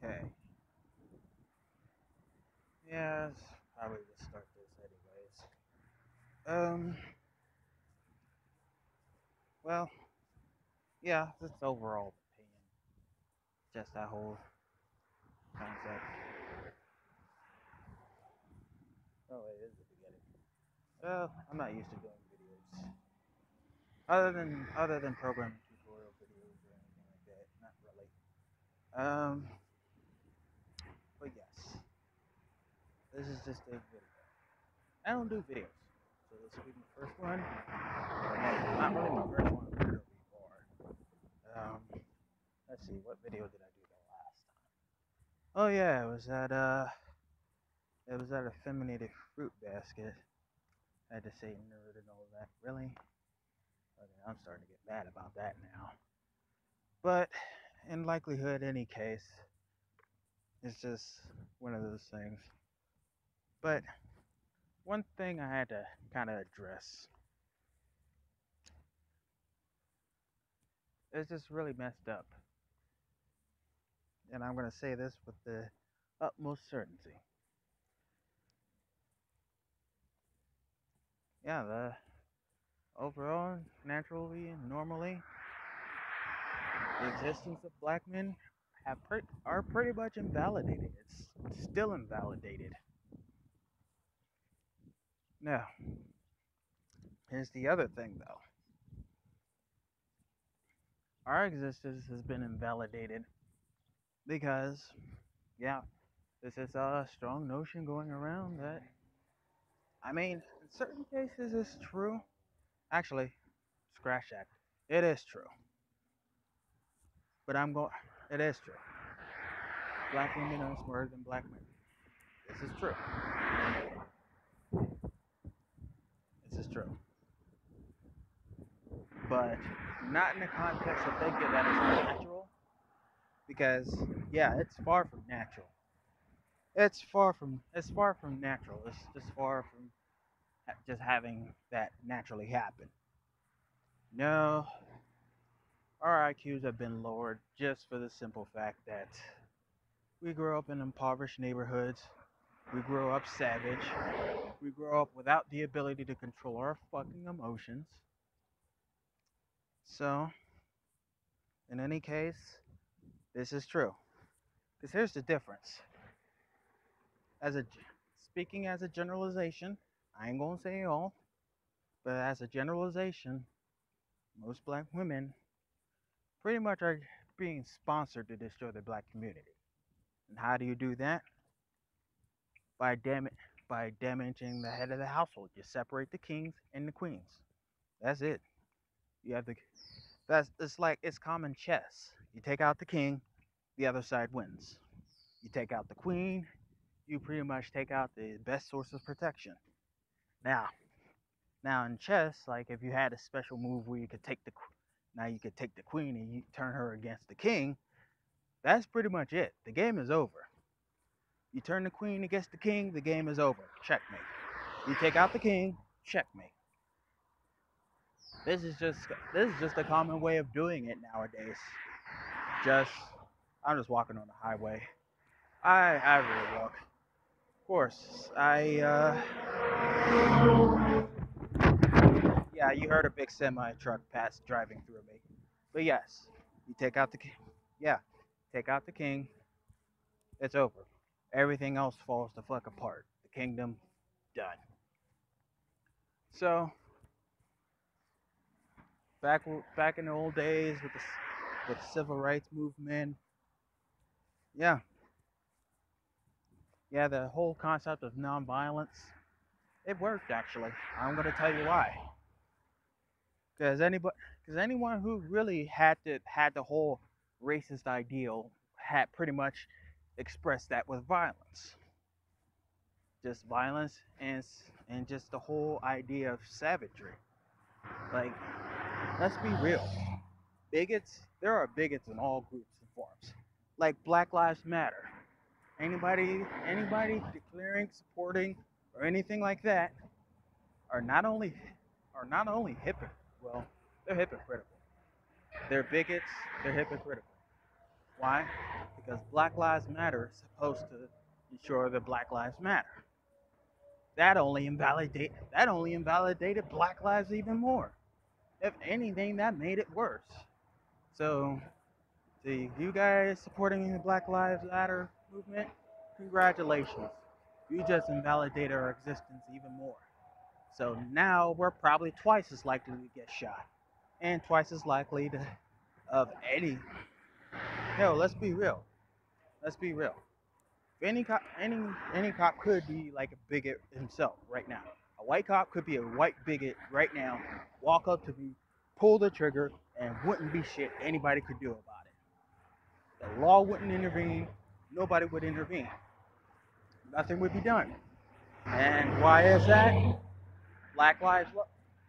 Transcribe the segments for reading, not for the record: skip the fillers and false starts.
Okay. Yeah, it's probably just start this anyways. Um, well, yeah, it's overall opinion. Just that whole concept. Oh, it is the beginning. Well, I'm not used to doing videos. Other than programming tutorial videos or anything like that. Not really. But yes, this is just a video. I don't do videos. So this will be my first one. Well, not really my first one, but it'll be more. Um, let's see, what video did I do the last time? Oh yeah, it was at a feminated fruit basket. I had to say nerd and all that. Really? Okay, I'm starting to get mad about that now. But in likelihood, any case, it's just one of those things. But one thing I had to kind of address is just really messed up. And I'm going to say this with the utmost certainty. Yeah, the overall, naturally and normally, the existence of black men are pretty much invalidated. It's still invalidated. Now, here's the other thing though. Our existence has been invalidated because, yeah, this is a strong notion going around that, I mean, in certain cases it's true. Actually, scratch that. It is true. But it is true. Black women are smarter than black men. This is true. This is true. But not in the context of thinking that it's natural. Because, yeah, it's far from natural. It's far from natural. It's just far from just having that naturally happen. No, our IQs have been lowered just for the simple fact that we grew up in impoverished neighborhoods. We grew up savage. We grew up without the ability to control our fucking emotions. So, in any case, this is true. Because here's the difference. As a Speaking as a generalization, I ain't gonna say all, but as a generalization, most black women pretty much are being sponsored to destroy the black community. And how do you do that? By by damaging the head of the household. You separate the kings and the queens. That's it. You have the that's it's common chess. You take out the king, the other side wins. You take out the queen, you pretty much take out the best source of protection. Now, now in chess, like if you had a special move where you could take the queen and you turn her against the king. That's pretty much it. The game is over. You turn the queen against the king, the game is over. Checkmate. You take out the king, checkmate. This is just this is just a common way of doing it nowadays. Just I'm just walking on the highway. I really walk. Of course, yeah, you heard a big semi truck pass driving through me. But yes, you take out the king. Yeah, take out the king. It's over. Everything else falls the fuck apart. The kingdom done. So back in the old days with the civil rights movement, yeah, yeah, the whole concept of nonviolence, it worked actually. I'm gonna tell you why. Because anyone who really had the whole racist ideal had pretty much expressed that with violence, just violence and just the whole idea of savagery. Like, let's be real. There are bigots in all groups and forms. Like Black Lives Matter. Anybody declaring, supporting, or anything like that are not only well, they're hypocritical. They're bigots, they're hypocritical. Why? because Black Lives Matter is supposed to ensure that Black Lives Matter. That only invalidated Black lives even more. If anything, that made it worse. So, to you guys supporting the Black Lives Matter movement, congratulations. You just invalidated our existence even more. So now we're probably twice as likely to get shot, and twice as likely to of any. Hell, let's be real. Let's be real. Any cop could be like a bigot himself right now. A white cop could be a white bigot right now, walk up to me, pull the trigger, and wouldn't be shit anybody could do about it. The law wouldn't intervene. Nobody would intervene. Nothing would be done. And why is that? Black lives,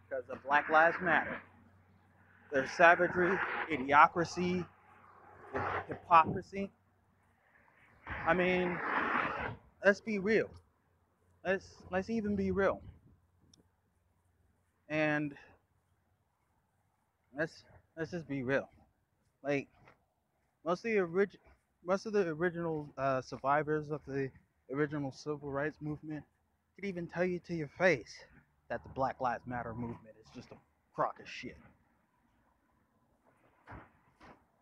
because of Black Lives Matter. There's savagery, idiocracy, hypocrisy. I mean, let's be real. Let's even be real. And let's let's just be real. Like most of the original survivors of the original civil rights movement could even tell you to your face that the Black Lives Matter movement is just a crock of shit.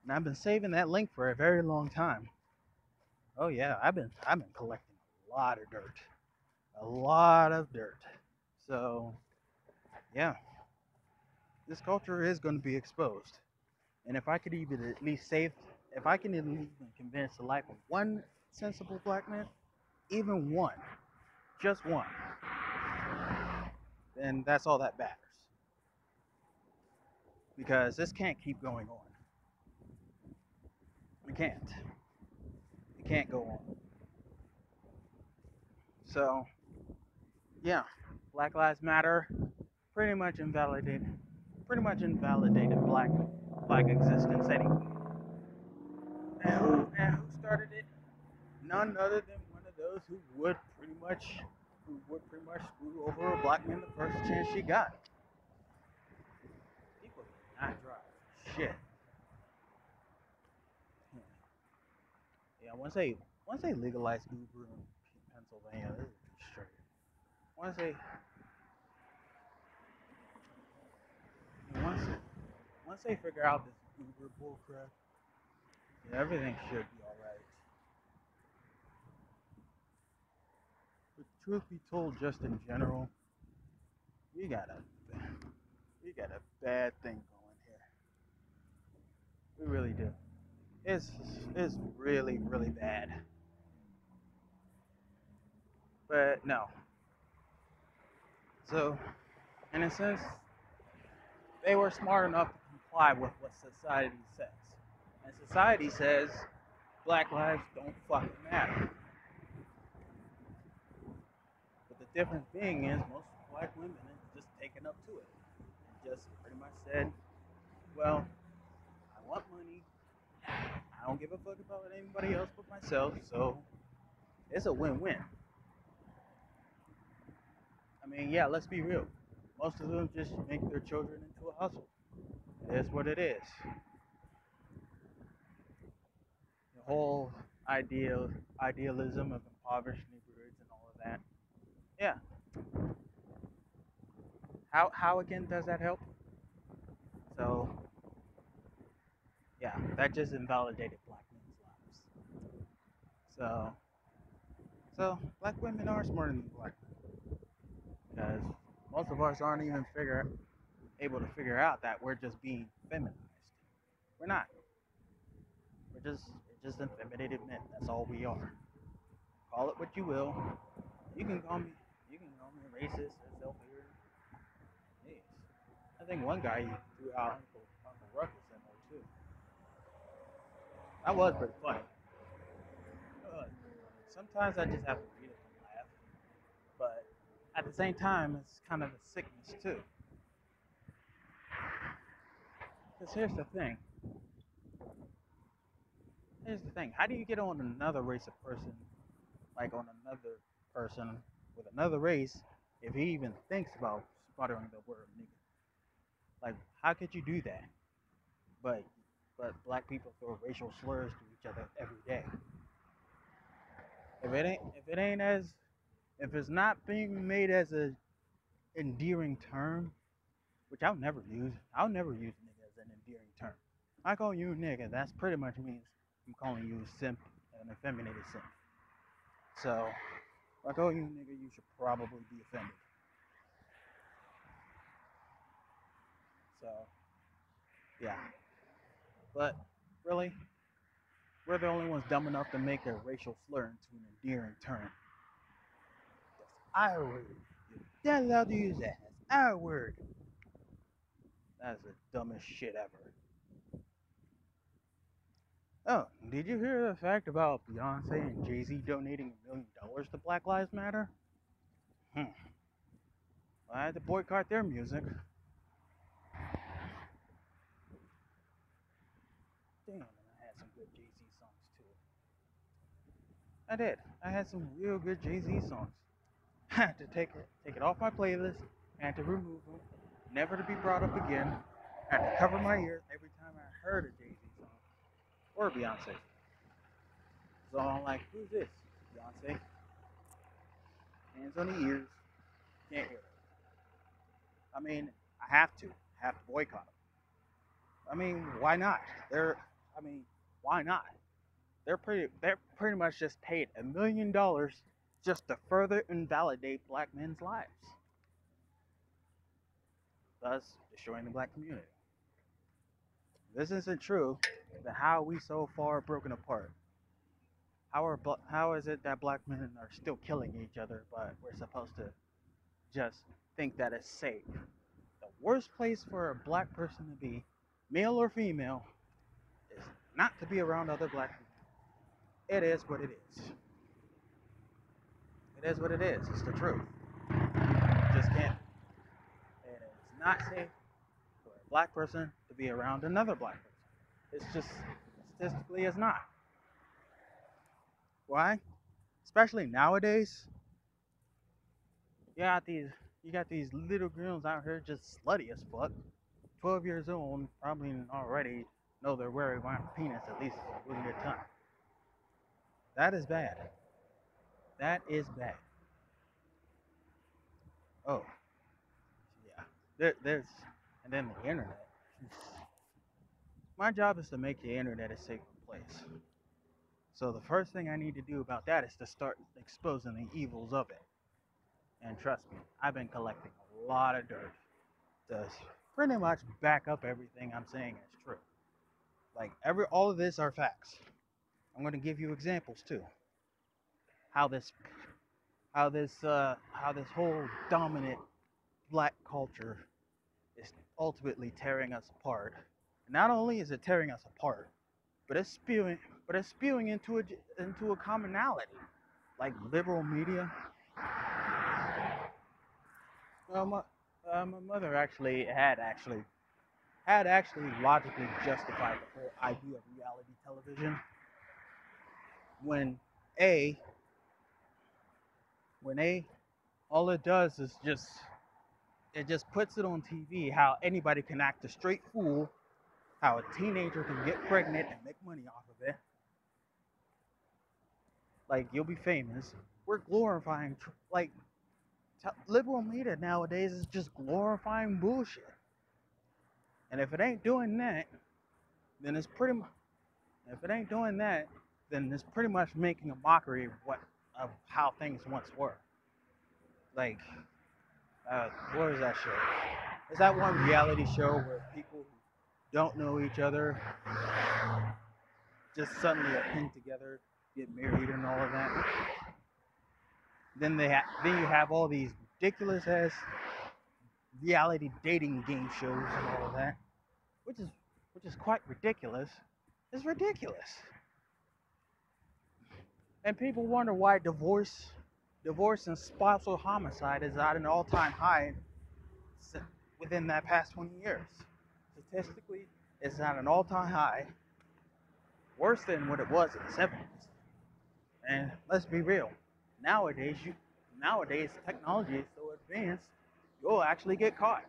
And I've been saving that link for a very long time. Oh yeah, I've been collecting a lot of dirt. A lot of dirt. So yeah, this culture is going to be exposed. And if I could even at least save, if I can even convince the life of one sensible black man, even one, just one, then that's all that matters. Because this can't keep going on. It can't. It can't go on. So, yeah, Black Lives Matter pretty much invalidated black existence anyway. And who started it? None other than one of those who would pretty much screw over a black man the first chance she got. People do not drive shit. Yeah, once they legalize Uber in Pennsylvania, this is straight. Once they once once they figure out this Uber bullcrap, yeah, everything should be alright. But truth be told, just in general, we got a we got a bad thing going here. We really do. It's really really bad. But no. So, in a sense, they were smart enough to comply with what society says. And society says black lives don't fucking matter. But the difference being is most black women have just taken up to it. And just pretty much said, well, I want money. I don't give a fuck about anybody else but myself, so it's a win-win. I mean, yeah, let's be real. Most of them just make their children into a hustle. It is what it is. The whole idealism of impoverished neighborhoods and all of that. Yeah. How again does that help? So yeah, that just invalidated black men's lives. So black women are smarter than black men because most of us aren't even able to figure out that we're just being feminized. We're not. We're just effeminated men. That's all we are. Call it what you will. You can call me racist or self-hating. Yes. I think one guy threw out Uncle Ruckus in there too. That was pretty funny. Sometimes I just have to read it and laugh, but at the same time, it's kind of a sickness too. Because here's the thing. How do you get on another race of person, like on another person with another race, if he even thinks about sputtering the word nigga? Like, how could you do that? But black people throw racial slurs to each other every day. if it's not being made as a endearing term, which I'll never use nigga as an endearing term. I call you nigga, that's pretty much means I'm calling you simp, an effeminated simp. So if I call you nigga, you should probably be offended. So yeah, but really, we're the only ones dumb enough to make a racial slur into an endearing term. That's our word. You're not allowed to use that. That's our word. That's the dumbest shit ever. Oh, did you hear the fact about Beyonce and Jay-Z donating $1 million to Black Lives Matter? Well, I had to boycott their music. Damn, and I had some good Jay-Z songs too. I did. I had some real good Jay-Z songs. I had to take it off my playlist. I had to remove them, never to be brought up again. I had to cover my ears every time I heard a Jay-Z song or Beyonce. So I'm like, who's this? Beyonce. Hands on the ears. Can't hear it. I mean, I have to boycott them. I mean, why not? Why not? They're pretty much just paid $1 million just to further invalidate black men's lives, thus destroying the black community. If this isn't true, then how are we so far broken apart? How is it that black men are still killing each other, but we're supposed to just think that it's safe? The worst place for a black person to be, male or female, is not to be around other black people. It is what it is. It is what it is. It's the truth. You just can't. It is not safe for a black person to be around another black person. It's just statistically it's not. Why? Especially nowadays, you got these little girls out here just slutty as fuck. 12 years old, probably already know they're wearing my penis at least within their time. That is bad. That is bad. Oh, yeah. There's and then the internet. My job is to make the internet a safer place. So the first thing I need to do about that is to start exposing the evils of it. And trust me, I've been collecting a lot of dirt to pretty much back up everything I'm saying is true. Like all of this are facts. I'm going to give you examples too. How this whole dominant black culture is ultimately tearing us apart. And not only is it tearing us apart, but it's spewing into a commonality, like liberal media. Well, my mother had logically justified the whole idea of reality television when all it does is just puts it on TV how anybody can act a straight fool, how a teenager can get pregnant and make money off of it. Like, you'll be famous. We're glorifying, liberal media nowadays is just glorifying bullshit. And if it ain't doing that, then it's pretty much making a mockery of how things once were. Like, what is that show? Is that one reality show where people who don't know each other just suddenly are pinned together, get married, and all of that? Then you have all these ridiculous ass reality dating game shows and all of that, which is quite ridiculous. It's ridiculous. And people wonder why divorce and spousal homicide is at an all-time high within that past 20 years. Statistically, it's at an all-time high, worse than what it was in the 70s. And let's be real, nowadays technology is so advanced, you'll actually get caught.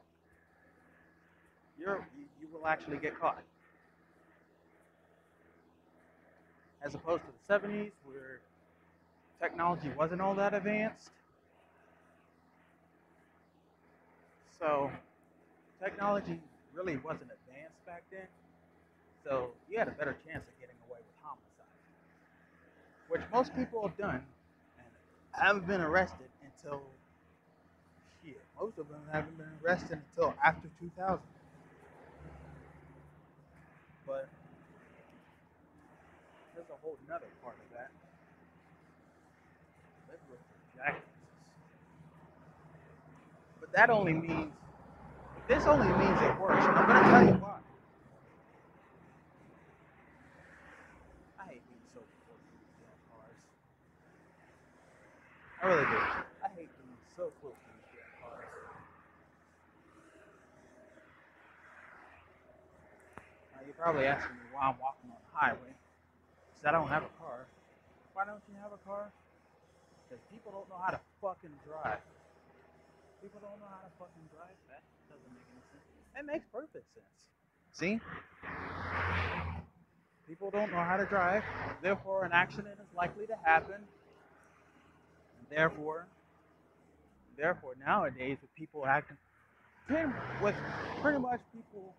You will actually get caught. As opposed to the 70s, where technology wasn't all that advanced. So technology really wasn't advanced back then. So you had a better chance of getting away with homicide, which most people have done and haven't been arrested until shit. Most of them haven't been arrested until after 2000. But there's a whole nother part of that. Liberals are jackasses. But that only means, this only means it works. And I'm going to tell you why. I hate being so close to these damn cars. I really do. I hate being so close to these damn cars. Now, you're probably asking me why I'm walking on the highway. Because I don't have a car. Why don't you have a car? Because people don't know how to fucking drive. People don't know how to fucking drive. That doesn't make any sense. That makes perfect sense. See? People don't know how to drive. Therefore, an accident is likely to happen. And therefore, nowadays, with people acting, with pretty much people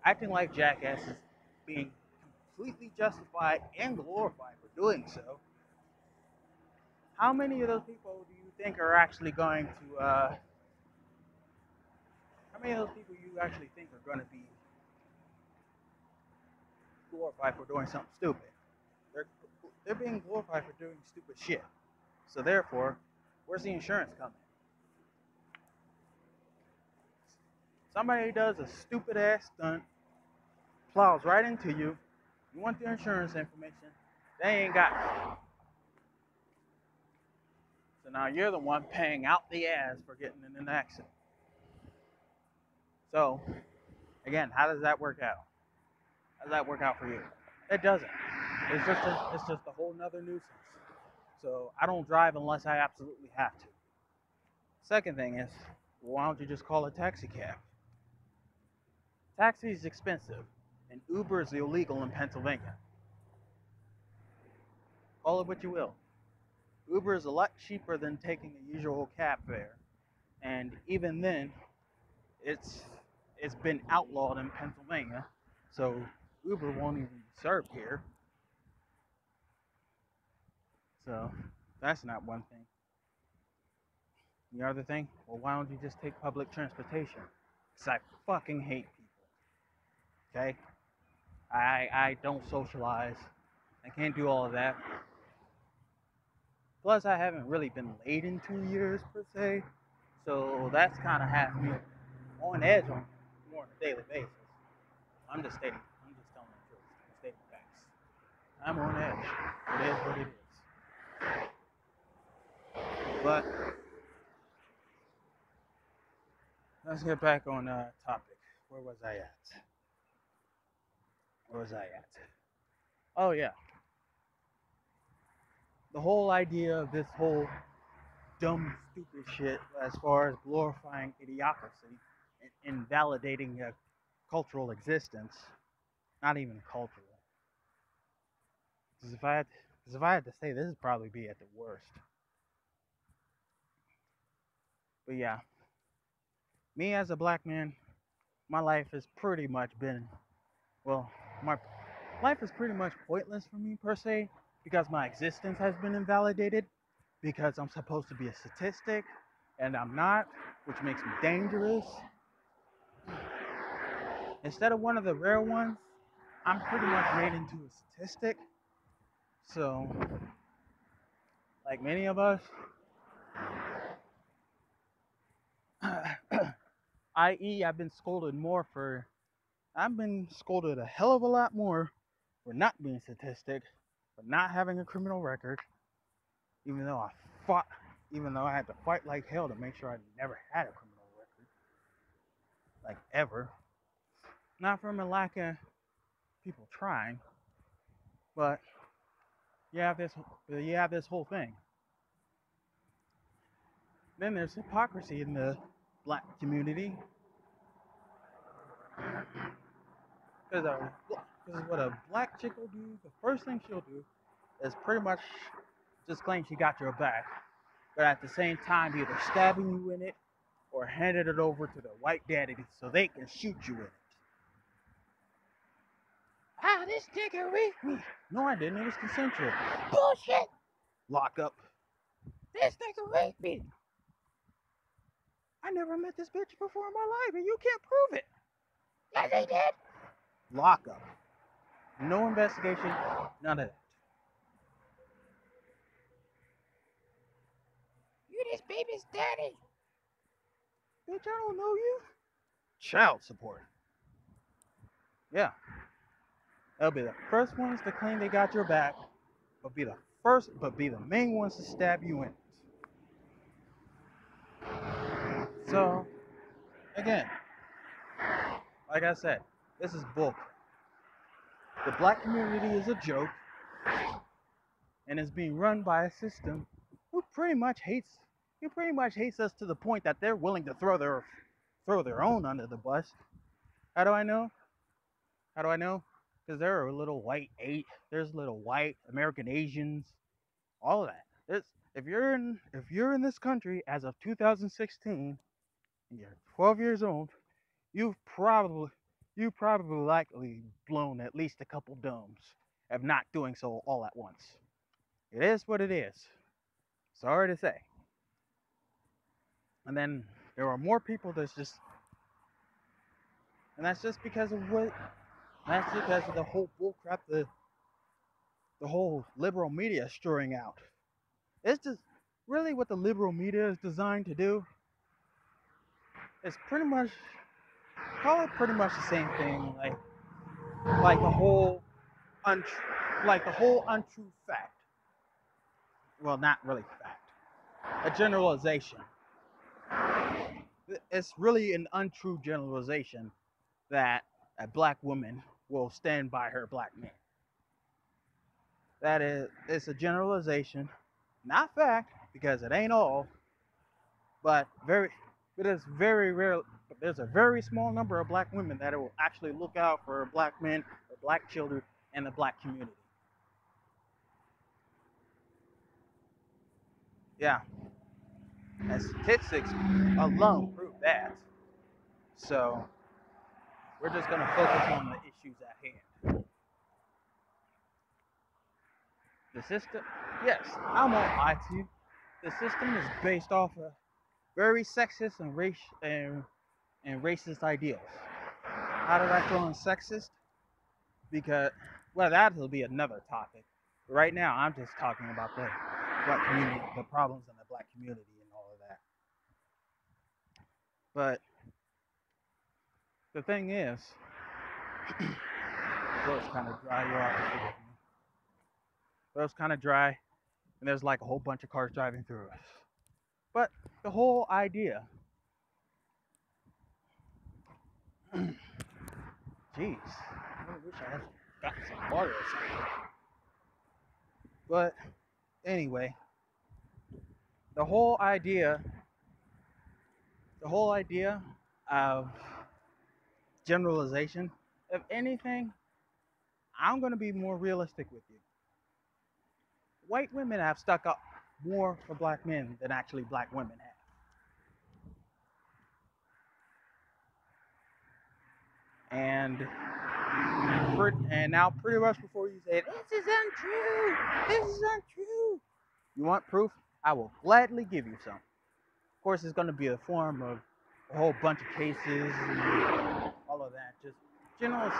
acting like jackasses, being completely justified and glorified for doing so. How many of those people do you think are actually going to? How many of those people you actually think are going to be glorified for doing something stupid? They're being glorified for doing stupid shit. So therefore, where's the insurance coming? Somebody does a stupid ass stunt, plows right into you. You want the insurance information? They ain't got it. So now you're the one paying out the ass for getting in an accident. So, again, how does that work out? How does that work out for you? It doesn't. It's just a whole nother nuisance. So I don't drive unless I absolutely have to. Second thing is, well, why don't you just call a taxi cab? Taxi is expensive, and Uber is illegal in Pennsylvania. Call it what you will. Uber is a lot cheaper than taking a usual cab fare, and even then, it's been outlawed in Pennsylvania, so Uber won't even be served here. So that's not one thing. The other thing, well, why don't you just take public transportation? Because I fucking hate people. Okay? I don't socialize. I can't do all of that. Plus, I haven't really been late in 2 years, per se. So that's kind of has me on edge on more on a daily basis. I'm just telling the truth. I'm stating facts. I'm on edge. It is what it is. But let's get back on topic. Where was I at? Oh, yeah. The whole idea of this whole dumb, stupid shit as far as glorifying idiocracy and invalidating a cultural existence, not even cultural. Because if I had to say, this would probably be at the worst. But yeah, me as a black man, my life has pretty much been, well, my life is pretty much pointless for me per se, because my existence has been invalidated, because I'm supposed to be a statistic, and I'm not, which makes me dangerous. Instead of one of the rare ones, I'm pretty much made into a statistic. So, like many of us, i.e., I've been scolded a hell of a lot more for not being a statistic, for not having a criminal record, even though I had to fight like hell to make sure I never had a criminal record, like ever. Not from a lack of people trying, but you have this whole thing. Then there's hypocrisy in the black community, because what a black chick will do, the first thing she'll do is pretty much just claim she got your back, but at the same time either stabbing you in it or handing it over to the white daddy so they can shoot you in it. Ah, this nigga raped me. No, I didn't. It was consensual. Bullshit. Lock up. This nigga raped me. I never met this bitch before in my life, and you can't prove it. Yes, he did. Lock up. No investigation. None of that. You this baby's daddy. Bitch, I don't know you. Child support. Yeah. They'll be the first ones to claim they got your back, but be the main ones to stab you in. So, again, like I said, this is bull. The black community is a joke, and it's being run by a system who pretty much hates us to the point that they're willing to throw their own under the bus. How do I know? Because there are there's little white American Asians, all of that. If you're in this country as of 2016 and you're 12 years old, you've probably likely blown at least a couple domes, if not doing so all at once. It is what it is. Sorry to say. And then there are more people that's just because of the whole bullcrap the whole liberal media is stirring out. It's just really what the liberal media is designed to do. It's pretty much the same thing, like the whole untrue fact. Well, not really fact. A generalization. It's really an untrue generalization that a black woman will stand by her black man. It's a generalization, not fact, because it ain't all, but it's very rare. There's a very small number of black women that will actually look out for black men, or black children, and the black community. Yeah. And statistics alone prove that. So, we're just going to focus on the issues at hand. The system, yes, I won't lie to you. The system is based off of very sexist and racist ideals. How did I throw in sexist? Because, well, that'll be another topic. But right now, I'm just talking about the black community, the problems in the black community and all of that. But the thing is, throat's kind of dry. You'll have to forgive me. Throat's kind of dry, and there's like a whole bunch of cars driving through us. But the whole idea, jeez, I really wish I had gotten some water or something. But anyway, the whole idea of generalization, if anything, I'm going to be more realistic with you. White women have stuck up more for black men than actually black women have. And now pretty much before you say, this is untrue, you want proof? I will gladly give you some. Of course, it's going to be a form of a whole bunch of cases and all of that. Just general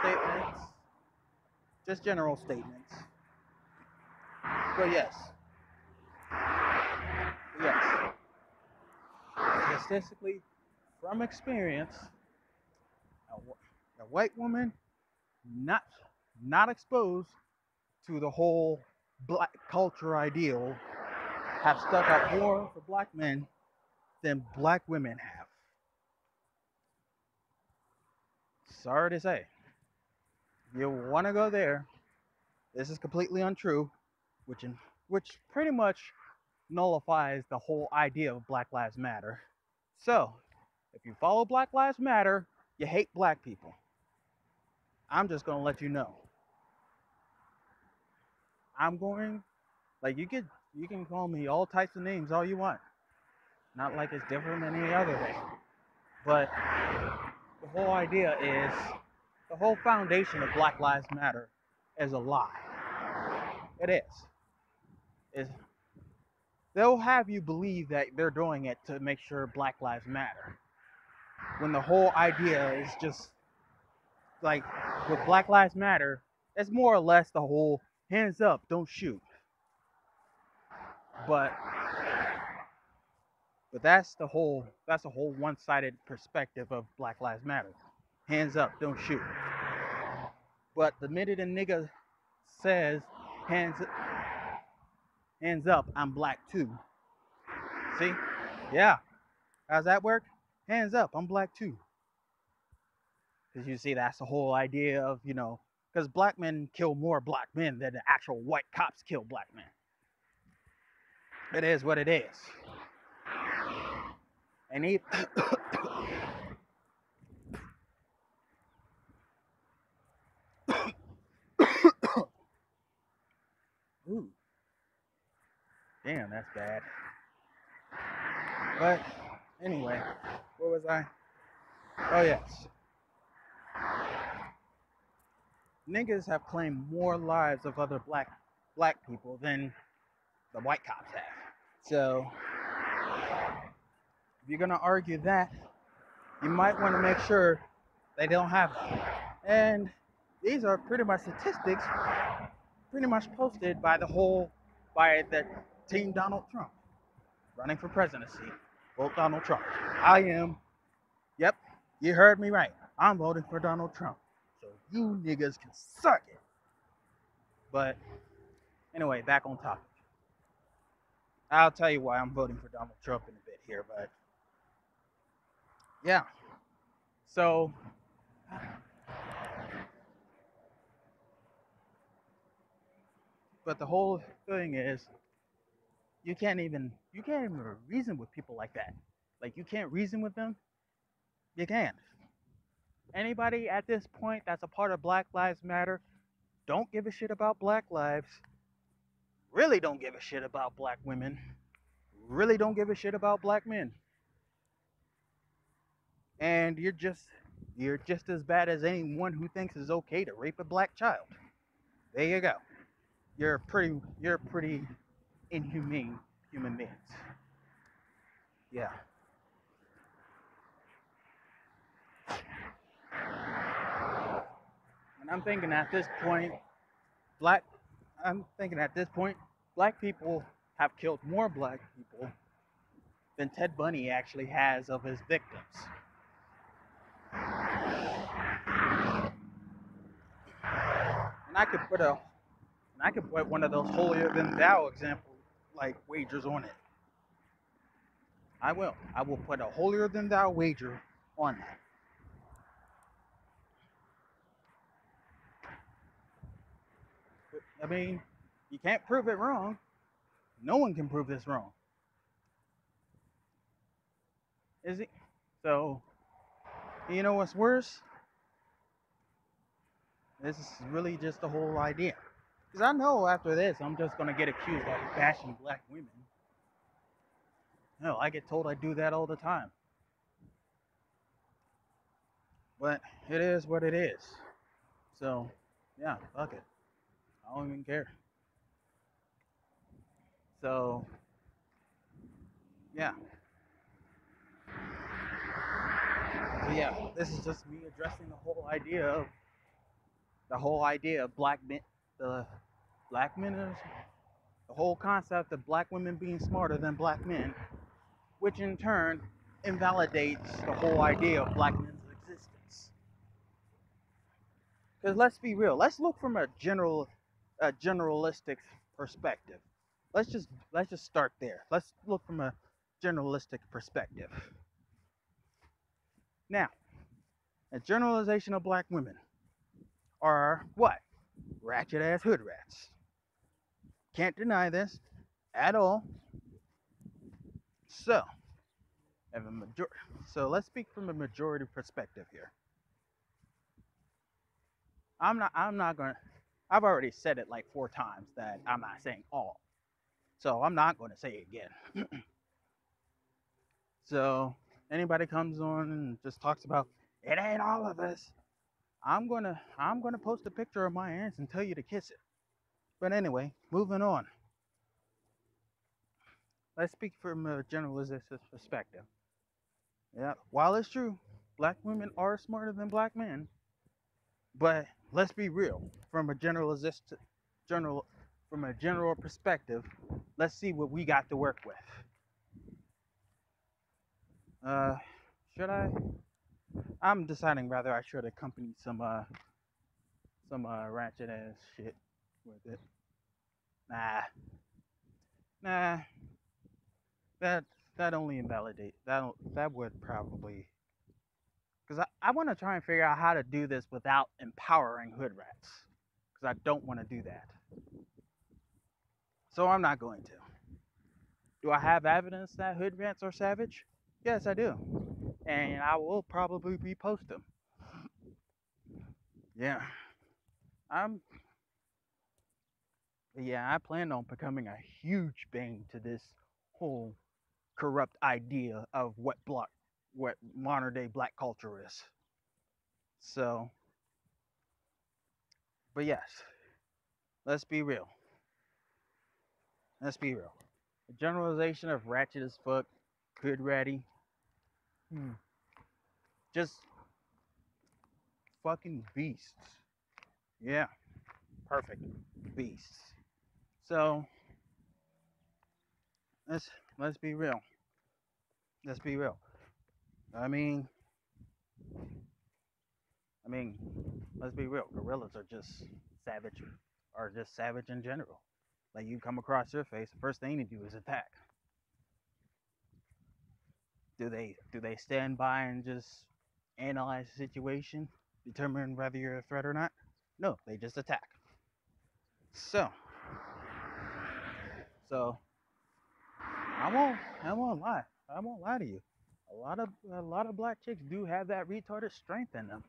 statements. But yes, statistically, from experience, a white woman not exposed to the whole black culture ideal have stuck up more for black men than black women have. Sorry to say. If you want to go there, this is completely untrue, which pretty much nullifies the whole idea of Black Lives Matter. So, if you follow Black Lives Matter, you hate black people. I'm just going to let you know. You You can call me all types of names all you want. Not like it's different than any other day. But the whole idea is the whole foundation of Black Lives Matter is a lie. It is. It's, they'll have you believe that they're doing it to make sure Black Lives Matter. When the whole idea is just like with Black Lives Matter, it's more or less the whole hands up, don't shoot. But that's the whole one-sided perspective of Black Lives Matter. Hands up, don't shoot. But the minute a nigga says hands up, I'm black too. See? Yeah. How's that work? Hands up, I'm black too. Because you see, that's the whole idea of, because black men kill more black men than the actual white cops kill black men. It is what it is. And he ooh. Damn, that's bad. But anyway, what was I? Oh yes. Niggas have claimed more lives of other black people than the white cops have. So if you're gonna argue that, you might want to make sure they don't have them. And these are pretty much statistics pretty much posted by the team Donald Trump running for presidency. Vote Donald Trump. I am. Yep, you heard me right. I'm voting for Donald Trump. So you niggas can suck it. But anyway, back on topic. I'll tell you why I'm voting for Donald Trump in a bit here, but yeah. So but the whole thing is you can't even reason with people like that. Like, you can't reason with them. You can't. Anybody at this point that's a part of Black Lives Matter, don't give a shit about black lives, really don't give a shit about black women, really don't give a shit about black men. And you're just as bad as anyone who thinks it's okay to rape a black child. There you go. You're pretty inhumane human beings. Yeah. And I'm thinking at this point, black people have killed more black people than Ted Bundy actually has of his victims. And I could put one of those holier than thou example like wagers on it. I will put a holier than thou wager on that. I mean, you can't prove it wrong. No one can prove this wrong. Is it? So, you know what's worse? This is really just the whole idea. Because I know after this, I'm just going to get accused of bashing black women. No, I get told I do that all the time. But it is what it is. So, yeah, fuck it. I don't even care. So, yeah. So yeah, this is just me addressing the whole idea of black men, the whole concept of black women being smarter than black men, which in turn invalidates the whole idea of black men's existence. Because let's be real, let's look from a generalistic perspective. Let's just start there. Let's look from a generalistic perspective. Now, a generalization of black women are what? Ratchet ass hood rats. Can't deny this at all. So, let's speak from a majority perspective here. I'm not gonna. I've already said it like 4 times that I'm not saying all. So I'm not going to say it again. So anybody comes on and just talks about it ain't all of us, I'm gonna post a picture of my ass and tell you to kiss it. But anyway, moving on. Let's speak from a generalization perspective. Yeah, while it's true, black women are smarter than black men, but let's be real. From a general from a general perspective, let's see what we got to work with. Uh, should I? I'm deciding whether I should accompany some ratchet ass shit with it. Nah, nah. That that only invalidate that would probably because I want to try and figure out how to do this without empowering hood rats because I don't want to do that. So I'm not going to. Do I have evidence that hood rats are savage? Yes, I do, and I will probably repost them. Yeah, I'm. Yeah, I plan on becoming a huge bane to this whole corrupt idea of what modern day black culture is. So, but yes, let's be real. Let's be real. The generalization of ratchet as fuck, hood ratty, just fucking beasts. Yeah, perfect beasts. So let's let's be real. Let's be real. I mean, I mean, let's be real. Gorillas savage, are just savage in general. Like you come across your face, the first thing to do is attack. Do they stand by and just analyze the situation, determine whether you're a threat or not? No, they just attack. So so I won't lie. I won't lie to you. A lot of black chicks do have that retarded strength in them.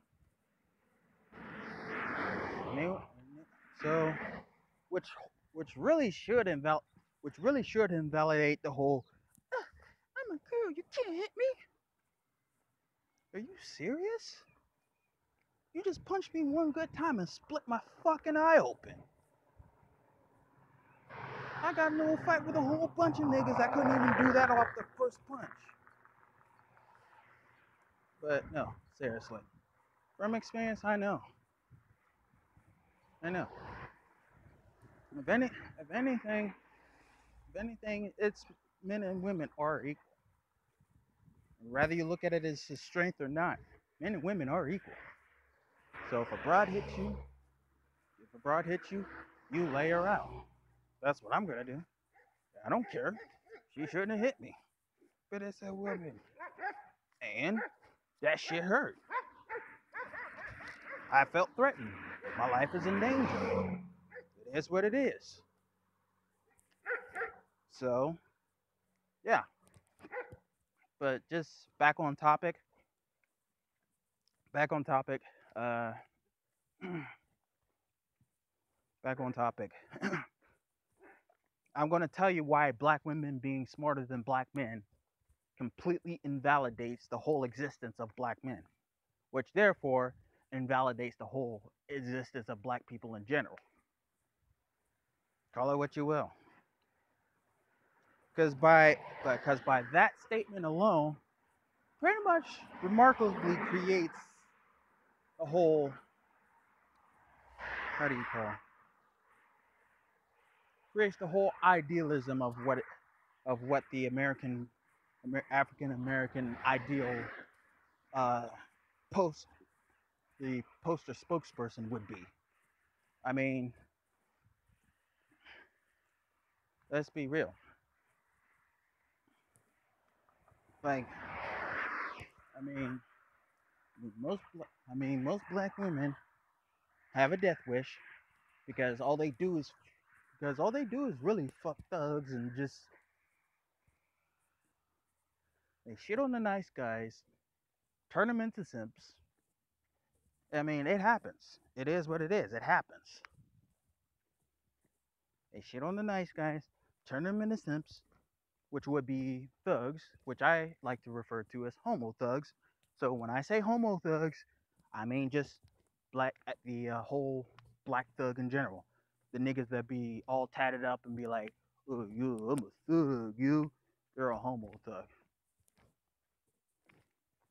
And so which which really should invalidate the whole I'm a girl, you can't hit me. Are you serious? You just punched me one good time and split my fucking eye open. I got into a fight with a whole bunch of niggas that couldn't even do that off the first punch. But no, seriously. From experience, I know. I know. If any, if anything, it's men and women are equal. Whether you look at it as his strength or not, men and women are equal. So if a broad hits you, you lay her out. That's what I'm gonna do. I don't care. She shouldn't have hit me. But it's a woman. And that shit hurt. I felt threatened. My life is in danger. It is what it is. So, yeah. But just back on topic. Back on topic. Uh, back on topic. I'm going to tell you why black women being smarter than black men completely invalidates the whole existence of black men, which therefore invalidates the whole existence of black people in general. Call it what you will. Because by that statement alone, pretty much remarkably creates a whole, how do you call it? Creates the whole idealism of what the African American ideal uh, post the poster spokesperson would be. I mean, let's be real. Like, I mean, most black women have a death wish because all they do is really fuck thugs and just they shit on the nice guys, turn them into simps. I mean, it happens. It is what it is. It happens. They shit on the nice guys, turn them into simps, which would be thugs, which I like to refer to as homo thugs. So when I say homo thugs, I mean just the whole black thug in general. The niggas that be all tatted up and be like, "Oh, you, I'm a thug, you." You're a homo thug.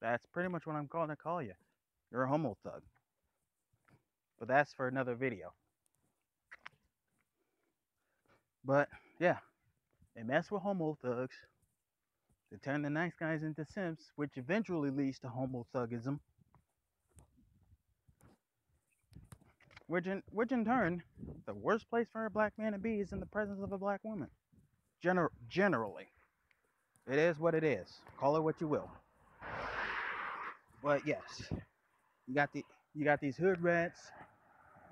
That's pretty much what I'm going to call you. You're a homo thug. But that's for another video. But yeah, they mess with homo thugs. They turn the nice guys into simps, which eventually leads to homo thugism. Which in turn, the worst place for a black man to be is in the presence of a black woman. Generally. It is what it is. Call it what you will. But yes, you got these hood rats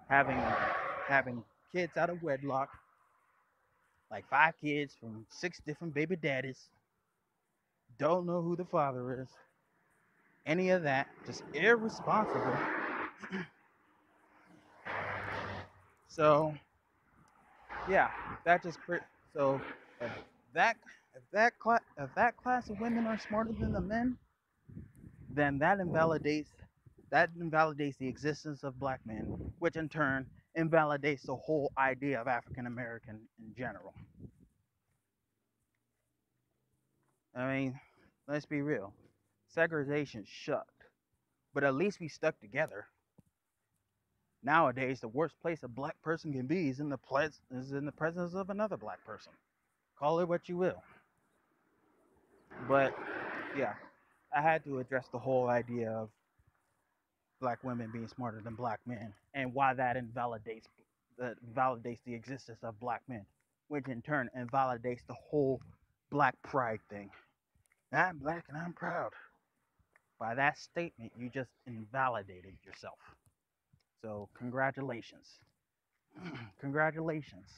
having kids out of wedlock, like 5 kids from 6 different baby daddies. Don't know who the father is. Any of that, just irresponsible. So yeah, that just so if that class of women are smarter than the men, then that invalidates the existence of black men, which in turn invalidates the whole idea of African American in general. I mean, let's be real. Segregation sucked, but at least we stuck together. Nowadays, the worst place a black person can be is in the presence of another black person. Call it what you will. But yeah, I had to address the whole idea of black women being smarter than black men and why that invalidates the existence of black men, which in turn invalidates the whole black pride thing. I'm black and I'm proud. By that statement, you just invalidated yourself. So congratulations. Congratulations.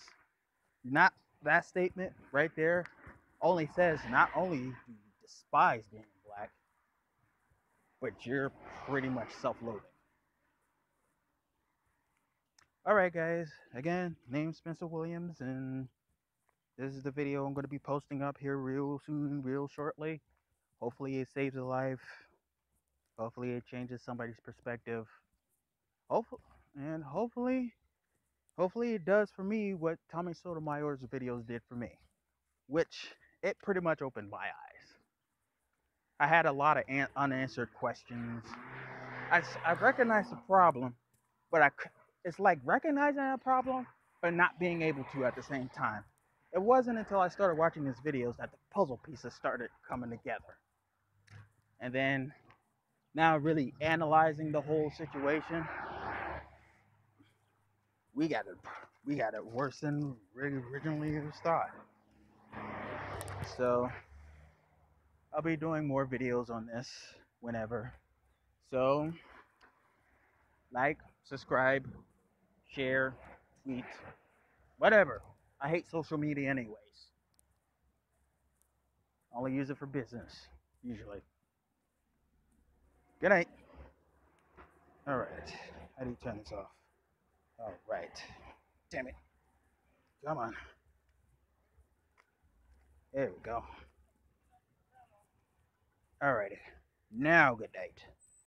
Not that statement right there only says not only do you despise being black, but you're pretty much self-loathing. Alright guys, again, name's Mckenith-Williams, and this is the video I'm going to be posting up here real soon, real shortly. Hopefully it saves a life. Hopefully it changes somebody's perspective. Hopefully it does for me what Tommy Sotomayor's videos did for me, which it pretty much opened my eyes. I had a lot of unanswered questions. I recognized the problem, but it's like recognizing a problem, but not being able to at the same time. It wasn't until I started watching his videos that the puzzle pieces started coming together. And then, now really analyzing the whole situation, we got it worse than originally thought. So, I'll be doing more videos on this whenever. So, like, subscribe, share, tweet, whatever. I hate social media anyways. I only use it for business, usually. Good night. Alright. How do you turn this off? Alright. Damn it. Come on. There we go. Alrighty. Now good night.